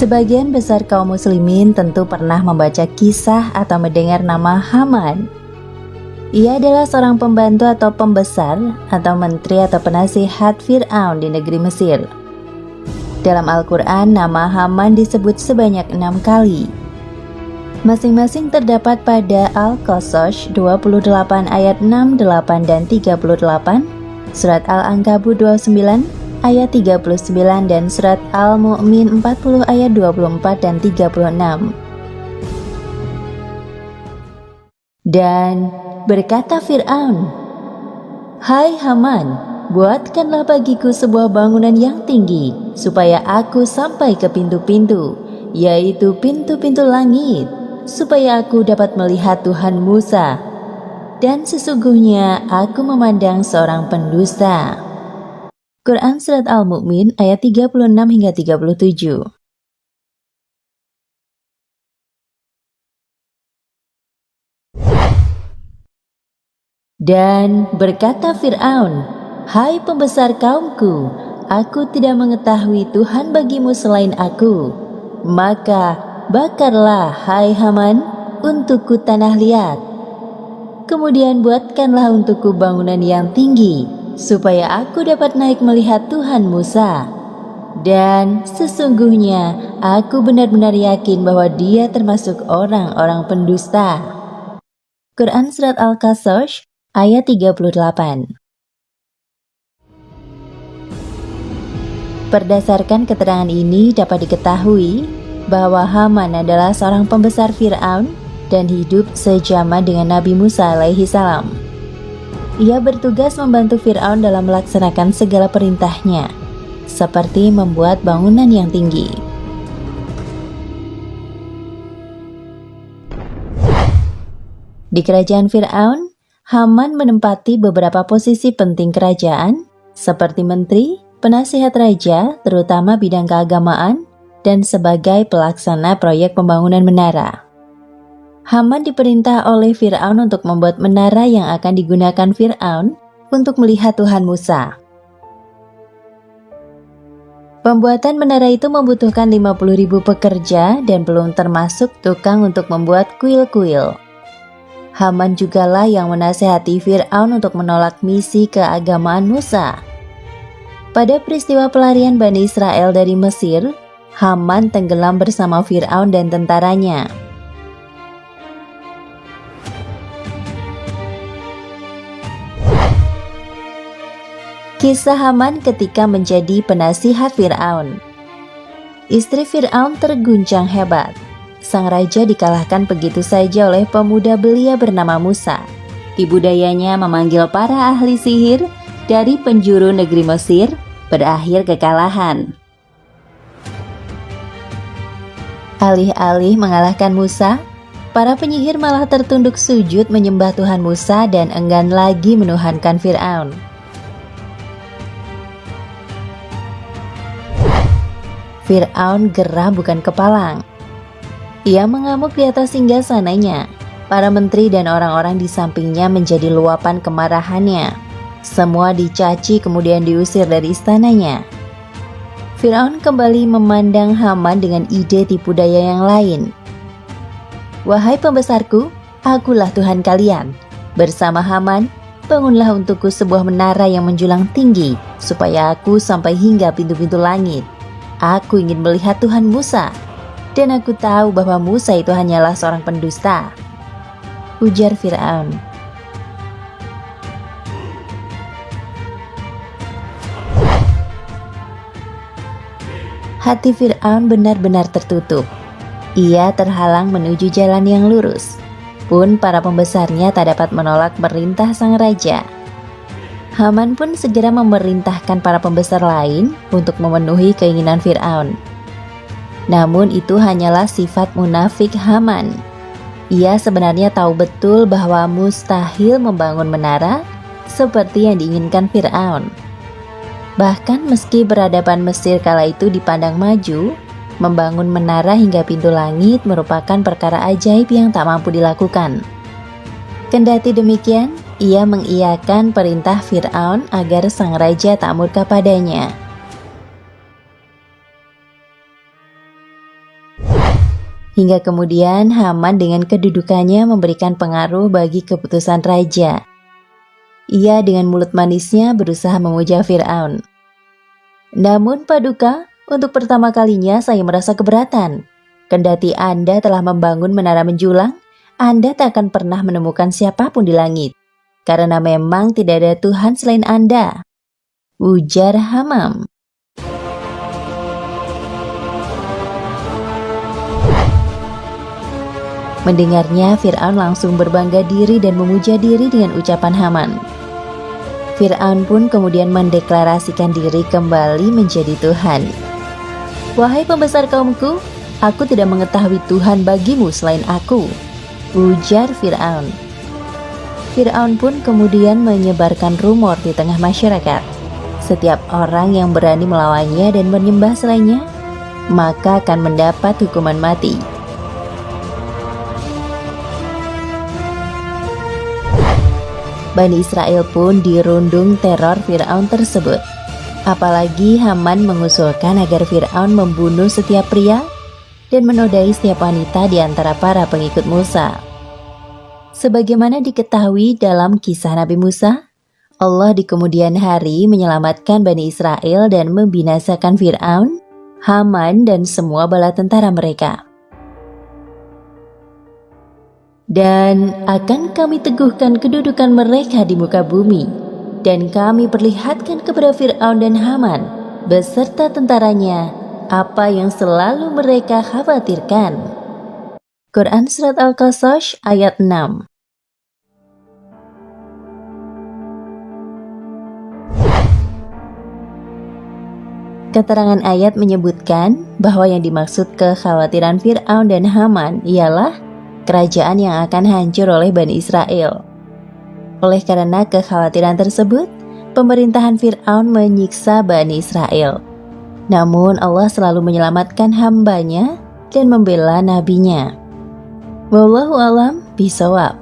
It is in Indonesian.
Sebagian besar kaum muslimin tentu pernah membaca kisah atau mendengar nama Haman. Ia adalah seorang pembantu atau pembesar atau menteri atau penasihat Fir'aun di negeri Mesir. Dalam Al-Quran, nama Haman disebut sebanyak 6 kali. Masing-masing terdapat pada Al-Qasas 28 ayat 6, 8, dan 38, Surat Al-Ankabut 29 ayat 39, dan Surat Al-Mu'min 40 ayat 24 dan 36. Dan berkata Fir'aun, "Hai Haman, buatkanlah bagiku sebuah bangunan yang tinggi, supaya aku sampai ke pintu-pintu, yaitu pintu-pintu langit, supaya aku dapat melihat Tuhan Musa. Dan sesungguhnya aku memandang seorang pendusta." Quran Surat Al-Mu'min ayat 36 hingga 37. Dan berkata Fir'aun, "Hai pembesar kaumku, aku tidak mengetahui Tuhan bagimu selain aku. Maka bakarlah, hai Haman, untukku tanah liat. Kemudian buatkanlah untukku bangunan yang tinggi, supaya aku dapat naik melihat Tuhan Musa. Dan sesungguhnya aku benar-benar yakin bahwa dia termasuk orang-orang pendusta." Quran Surat Al-Qasas ayat 38. Berdasarkan keterangan ini dapat diketahui bahwa Haman adalah seorang pembesar Fir'aun dan hidup sejaman dengan Nabi Musa alaihi salam. Ia bertugas membantu Fir'aun dalam melaksanakan segala perintahnya, seperti membuat bangunan yang tinggi. Di kerajaan Fir'aun, Haman menempati beberapa posisi penting kerajaan, seperti menteri, penasihat raja, terutama bidang keagamaan, dan sebagai pelaksana proyek pembangunan menara. Haman diperintah oleh Fir'aun untuk membuat menara yang akan digunakan Fir'aun untuk melihat Tuhan Musa. Pembuatan menara itu membutuhkan 50.000 pekerja dan belum termasuk tukang untuk membuat kuil-kuil. Haman jugalah yang menasihati Fir'aun untuk menolak misi keagamaan Musa. Pada peristiwa pelarian Bani Israel dari Mesir, Haman tenggelam bersama Fir'aun dan tentaranya. Kisah Haman ketika menjadi penasihat Fir'aun. Istri Fir'aun terguncang hebat. Sang raja dikalahkan begitu saja oleh pemuda belia bernama Musa. Tipu dayanya memanggil para ahli sihir dari penjuru negeri Mesir, berakhir kekalahan. Alih-alih mengalahkan Musa, para penyihir malah tertunduk sujud menyembah Tuhan Musa dan enggan lagi menuhankan Fir'aun. Fir'aun gerah bukan kepalang. Ia mengamuk di atas singgasananya. Para menteri dan orang-orang di sampingnya menjadi luapan kemarahannya. Semua dicaci kemudian diusir dari istananya. Fir'aun kembali memandang Haman dengan ide tipu daya yang lain. "Wahai pembesarku, akulah Tuhan kalian. Bersama Haman, bangunlah untukku sebuah menara yang menjulang tinggi, supaya aku sampai hingga pintu-pintu langit. Aku ingin melihat Tuhan Musa. Dan aku tahu bahwa Musa itu hanyalah seorang pendusta," ujar Fir'aun. Hati Fir'aun benar-benar tertutup. Ia terhalang menuju jalan yang lurus. Pun para pembesarnya tak dapat menolak perintah sang raja. Haman pun segera memerintahkan para pembesar lain untuk memenuhi keinginan Fir'aun. Namun itu hanyalah sifat munafik Haman. Ia sebenarnya tahu betul bahwa mustahil membangun menara seperti yang diinginkan Fir'aun. Bahkan meski peradaban Mesir kala itu dipandang maju, membangun menara hingga pintu langit merupakan perkara ajaib yang tak mampu dilakukan. Kendati demikian, ia mengiyakan perintah Fir'aun agar sang raja tak murka padanya. Hingga kemudian Haman dengan kedudukannya memberikan pengaruh bagi keputusan raja. Ia dengan mulut manisnya berusaha memuja Fir'aun. Namun Paduka, untuk pertama kalinya saya merasa keberatan. Kendati Anda telah membangun menara menjulang, Anda tak akan pernah menemukan siapapun di langit. Karena memang tidak ada Tuhan selain Anda, ujar Haman. Mendengarnya, Fir'aun langsung berbangga diri dan memuja diri dengan ucapan Haman. Fir'aun pun kemudian mendeklarasikan diri kembali menjadi Tuhan. Wahai pembesar kaumku, aku tidak mengetahui Tuhan bagimu selain aku, ujar Fir'aun. Fir'aun pun kemudian menyebarkan rumor di tengah masyarakat. Setiap orang yang berani melawannya dan menyembah selainnya, maka akan mendapat hukuman mati. Bani Israel pun dirundung teror Fir'aun tersebut. Apalagi Haman mengusulkan agar Fir'aun membunuh setiap pria dan menodai setiap wanita di antara para pengikut Musa. Sebagaimana diketahui dalam kisah Nabi Musa, Allah di kemudian hari menyelamatkan Bani Israel dan membinasakan Fir'aun, Haman, dan semua bala tentara mereka. Dan akan kami teguhkan kedudukan mereka di muka bumi, dan kami perlihatkan kepada Fir'aun dan Haman beserta tentaranya apa yang selalu mereka khawatirkan. Quran Surat Al-Qasas ayat 6. Keterangan ayat menyebutkan bahwa yang dimaksud kekhawatiran Fir'aun dan Haman ialah kerajaan yang akan hancur oleh Bani Israel. Oleh karena kekhawatiran tersebut, pemerintahan Fir'aun menyiksa Bani Israel. Namun Allah selalu menyelamatkan hambanya dan membela nabinya. Wallahu a'lam bishawab.